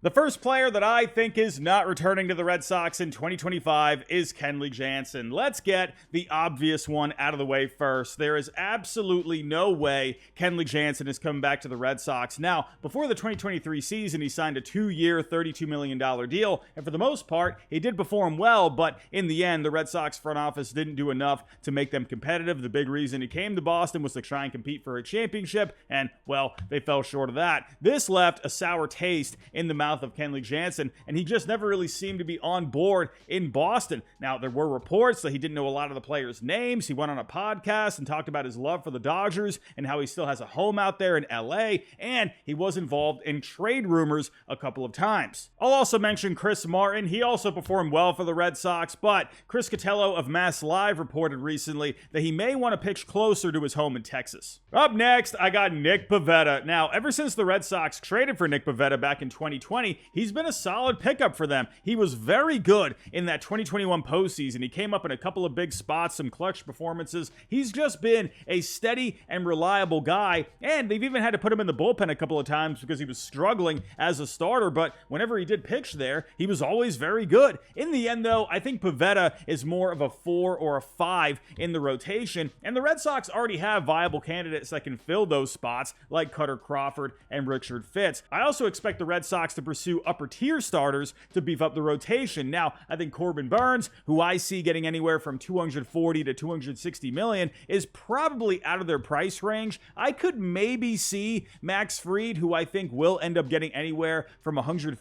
The first player that I think is not returning to the Red Sox in 2025 is Kenley Jansen. Let's get the obvious one out of the way first. There is absolutely no way Kenley Jansen is coming back to the Red Sox. Now, before the 2023 season, he signed a 2-year, $32 million deal, and for the most part, he did perform well, but in the end, the Red Sox front office didn't do enough to make them competitive. The big reason he came to Boston was to try and compete for a championship, and, well, they fell short of that. This left a sour taste in the mouth of Kenley Jansen, and he just never really seemed to be on board in Boston. Now, there were reports that he didn't know a lot of the players' names. He went on a podcast and talked about his love for the Dodgers and how he still has a home out there in LA, and he was involved in trade rumors a couple of times. I'll also mention Chris Martin. He also performed well for the Red Sox, but Chris Cotello of Mass Live reported recently that he may want to pitch closer to his home in Texas. Up next, I got Nick Peta. Now, ever since the Red Sox traded for Nick Peta back in 2020, he's been a solid pickup for them. He was very good in that 2021 postseason. He came up in a couple of big spots, some clutch performances. He's just been a steady and reliable guy, and they've even had to put him in the bullpen a couple of times because he was struggling as a starter, but whenever he did pitch there, he was always very good. In the end, though, I think Peta is more of a 4 or a 5 in the rotation, and the Red Sox already have viable candidates that can fill those spots, like Cutter Crawford and Richard Fitts. I also expect the Red Sox to pursue upper tier starters to beef up the rotation. Now, I think Corbin Burnes, who I see getting anywhere from $240 to $260 million, is probably out of their price range. I could maybe see Max Fried, who I think will end up getting anywhere from $150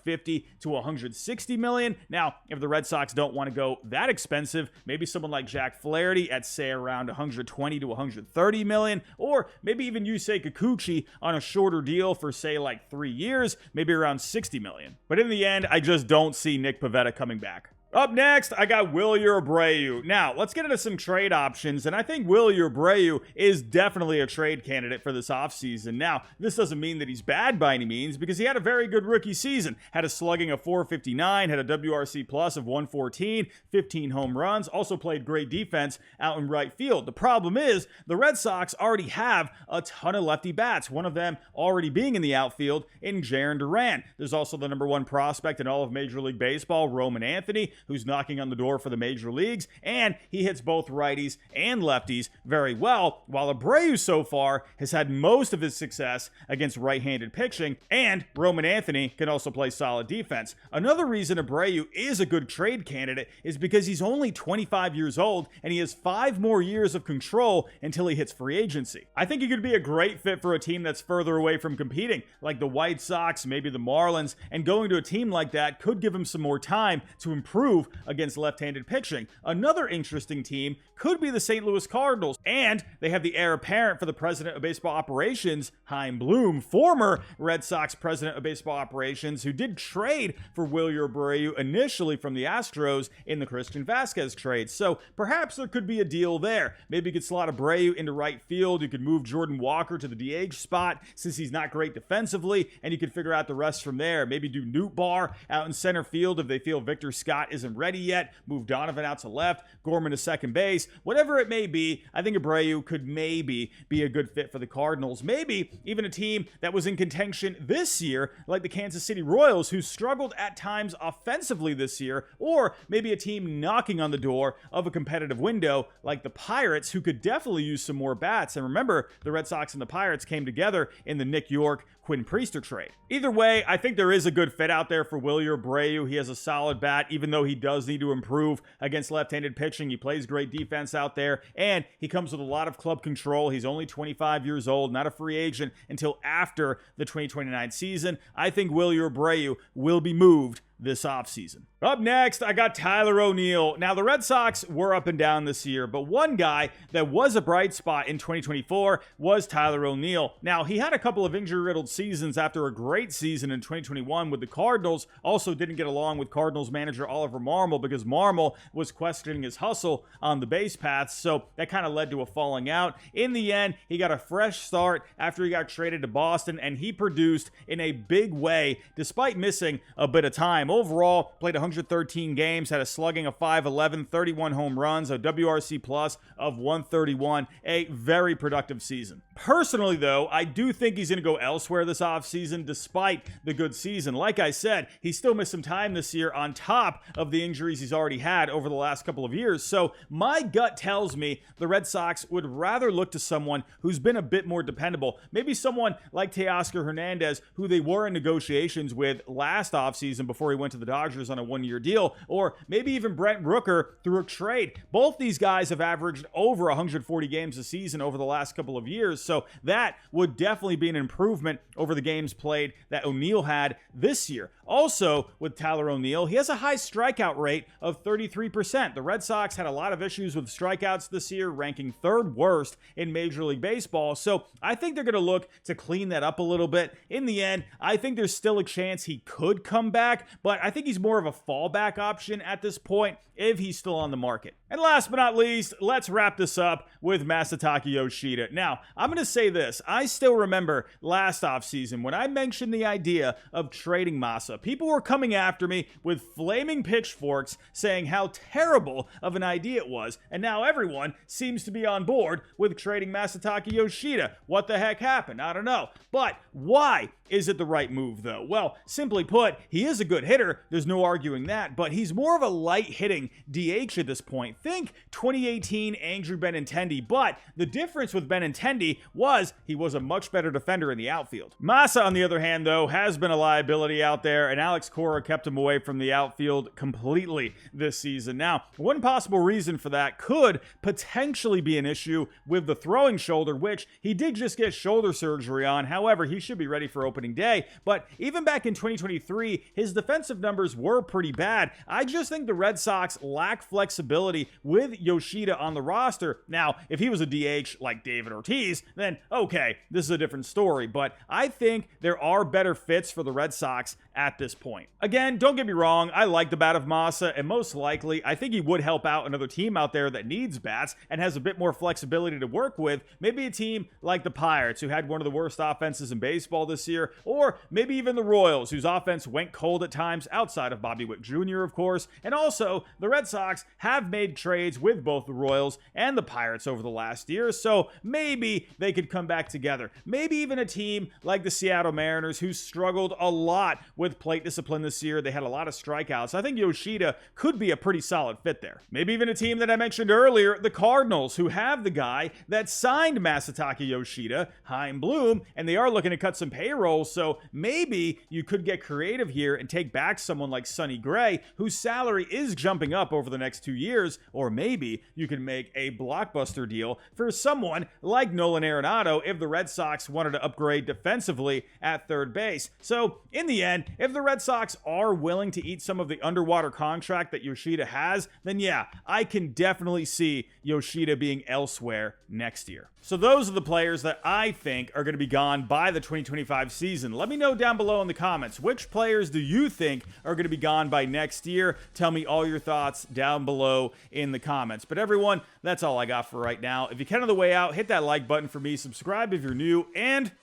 to $160 million. Now, if the Red Sox don't want to go that expensive, maybe someone like Jack Flaherty at, say, around $120 to $130 million, or maybe even Yusei Kikuchi on a shorter deal for, say, like 3 years, maybe around $60 million. But in the end, I just don't see Nick Peta coming back. Up next, I got Wilyer Abreu. Now, let's get into some trade options, and I think Wilyer Abreu is definitely a trade candidate for this offseason. Now, this doesn't mean that he's bad by any means, because he had a very good rookie season. Had a slugging of .459, had a WRC plus of 114, 15 home runs, also played great defense out in right field. The problem is, the Red Sox already have a ton of lefty bats, one of them already being in the outfield in Jarren Duran. There's also the #1 prospect in all of Major League Baseball, Roman Anthony, who's knocking on the door for the major leagues, and he hits both righties and lefties very well, while Abreu so far has had most of his success against right-handed pitching, and Roman Anthony can also play solid defense. Another reason Abreu is a good trade candidate is because he's only 25 years old, and he has 5 more years of control until he hits free agency. I think he could be a great fit for a team that's further away from competing, like the White Sox, maybe the Marlins, and going to a team like that could give him some more time to improve against left-handed pitching. Another interesting team could be the St. Louis Cardinals, and they have the heir apparent for the president of baseball operations, Chaim Bloom, former Red Sox president of baseball operations, who did trade for Wilyer Abreu initially from the Astros in the Christian Vasquez trade. So perhaps there could be a deal there. Maybe you could slot Abreu into right field. You could move Jordan Walker to the DH spot since he's not great defensively, and you could figure out the rest from there. Maybe do Newt Barr out in center field if they feel Victor Scott isn't ready yet. Move Donovan out to left, Gorman to second base. Whatever it may be, I think Abreu could maybe be a good fit for the Cardinals. Maybe even a team that was in contention this year, like the Kansas City Royals, who struggled at times offensively this year, or maybe a team knocking on the door of a competitive window, like the Pirates, who could definitely use some more bats. And remember, the Red Sox and the Pirates came together in the Nick York Quinn Priester trade. Either way, I think there is a good fit out there for Wilyer Abreu. He has a solid bat, even though he does need to improve against left-handed pitching. He plays great defense out there, and he comes with a lot of club control. He's only 25 years old, not a free agent until after the 2029 season. I think Wilyer Abreu will be moved this offseason. Up next, I got Tyler ONeal. Now, the Red Sox were up and down this year, but one guy that was a bright spot in 2024 was Tyler ONeal. Now, he had a couple of injury-riddled seasons after a great season in 2021 with the Cardinals. Also didn't get along with Cardinals manager Oliver Marmol because Marmol was questioning his hustle on the base paths, so that kind of led to a falling out. In the end, he got a fresh start after he got traded to Boston, and he produced in a big way despite missing a bit of time time. Overall, played 113 games, had a slugging of 511, 31 home runs, a WRC plus of 131, a very productive season. Personally, though, I do think he's going to go elsewhere this offseason despite the good season. Like I said, he still missed some time this year on top of the injuries he's already had over the last couple of years. So my gut tells me the Red Sox would rather look to someone who's been a bit more dependable. Maybe someone like Teoscar Hernandez, who they were in negotiations with last offseason before he went to the Dodgers on a one-year deal, or maybe even Brent Rooker through a trade. Both these guys have averaged over 140 games a season over the last couple of years. So that would definitely be an improvement over the games played that ONeal had this year. Also, with Tyler ONeal, he has a high strikeout rate of 33%. The Red Sox had a lot of issues with strikeouts this year, ranking third worst in Major League Baseball. So I think they're going to look to clean that up a little bit. In the end, I think there's still a chance he could come back, but I think he's more of a fallback option at this point if he's still on the market. And last but not least, let's wrap this up with Masaaki Yoshida. Now, I'm going to say this. I still remember last offseason when I mentioned the idea of trading Masa. People were coming after me with flaming pitchforks saying how terrible of an idea it was. And now everyone seems to be on board with trading Masaaki Yoshida. What the heck happened? I don't know. But why is it the right move, though? Well, simply put, he is a good hitter. There's no arguing that. But he's more of a light-hitting DH at this point. Think 2018 Andrew Benintendi. But the difference with Benintendi was he was a much better defender in the outfield. Masa, on the other hand, though, has been a liability out there, and Alex Cora kept him away from the outfield completely this season. Now, one possible reason for that could potentially be an issue with the throwing shoulder, which he did just get shoulder surgery on. However, he should be ready for opening day. But even back in 2023, his defensive numbers were pretty bad. I just think the Red Sox lack flexibility with Yoshida on the roster. Now, if he was a DH like David Ortiz, then okay, this is a different story. But I think there are better fits for the Red Sox at this point. Again, don't get me wrong, I like the bat of Masa, and most likely, I think he would help out another team out there that needs bats and has a bit more flexibility to work with. Maybe a team like the Pirates, who had one of the worst offenses in baseball this year, or maybe even the Royals, whose offense went cold at times outside of Bobby Witt Jr., of course. And also, the Red Sox have made trades with both the Royals and the Pirates over the last year, so maybe they could come back together. Maybe even a team like the Seattle Mariners, who struggled a lot with plate discipline this year. They had a lot of strikeouts. I think Yoshida could be a pretty solid fit there. Maybe even a team that I mentioned earlier, the Cardinals, who have the guy that signed Masaaki Yoshida, Chaim Bloom, and they are looking to cut some payroll, so maybe you could get creative here and take back someone like Sonny Gray, whose salary is jumping up over the next 2 years, or maybe you can make a blockbuster deal for someone like Nolan Arenado if the Red Sox wanted to upgrade defensively at third base. So in the end, if the Red Sox are willing to eat some of the underwater contract that Yoshida has, then yeah, I can definitely see Yoshida being elsewhere next year. So those are the players that I think are going to be gone by the 2025 season. Let me know down below in the comments, which players do you think are going to be gone by next year? Tell me all your thoughts down below in the comments. But everyone, that's all I got for right now. If you can on the way out, hit that like button for me, subscribe if you're new, and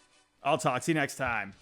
I'll talk to you next time.